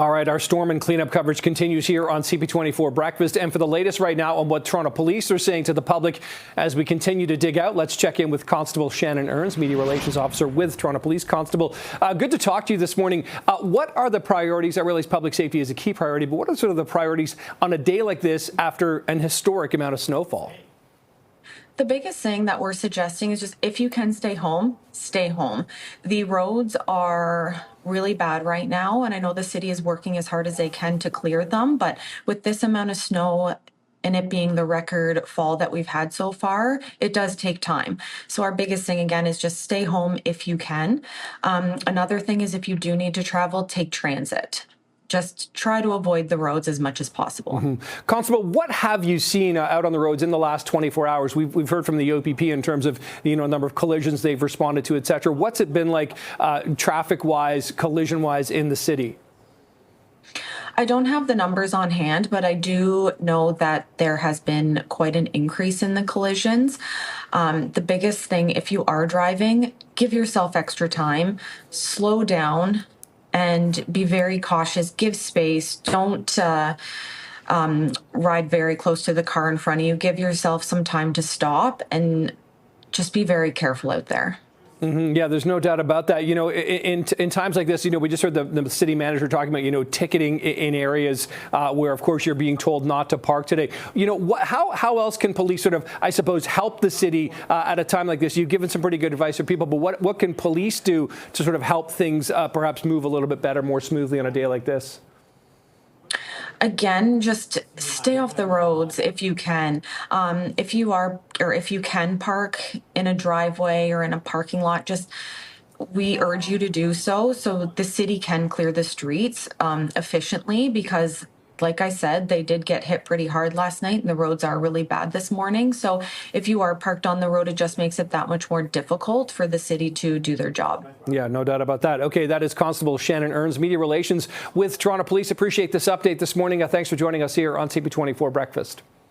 All right, our storm and cleanup coverage continues here on CP24 Breakfast. And for the latest right now on what Toronto police are saying to the public as we continue to dig out, let's check in with Constable Shannon Eams, Media Relations Officer with Toronto Police. Constable, good to talk to you this morning. What are the priorities? I realize public safety is a key priority, but what are sort of the priorities on a day like this after an historic amount of snowfall? The biggest thing that we're suggesting is just if you can stay home, stay home. The roads are really bad right now, and I know the city is working as hard as they can to clear them, but with this amount of snow and it being the record fall that we've had so far, it does take time. So our biggest thing, again, is just stay home if you can. Another thing is if you do need to travel, take transit. Just try to avoid the roads as much as possible. Constable, what have you seen out on the roads in the last 24 hours? We've heard from the OPP in terms of number of collisions they've responded to, et cetera. What's it been like traffic-wise, collision-wise in the city? I don't have the numbers on hand, but I do know that there has been quite an increase in the collisions. The biggest thing, if you are driving, give yourself extra time, slow down, and be very cautious, give space, don't ride very close to the car in front of you. Give yourself some time to stop and just be very careful out there. Yeah, there's no doubt about that. In times like this, we just heard the city manager talking about, ticketing in areas where, of course, you're being told not to park today. How else can police sort of, I suppose, help the city at a time like this? You've given some pretty good advice for people, but what can police do to sort of help things perhaps move a little bit better, more smoothly on a day like this? Again, just stay off the roads if you can. If you can park in a driveway or in a parking lot, we urge you to do so the city can clear the streets efficiently, because like I said, they did get hit pretty hard last night and the roads are really bad this morning. So if you are parked on the road, it just makes it that much more difficult for the city to do their job. Yeah, no doubt about that. Okay, that is Constable Shannon Eams, Media Relations with Toronto Police. Appreciate this update this morning. Thanks for joining us here on CP24 Breakfast.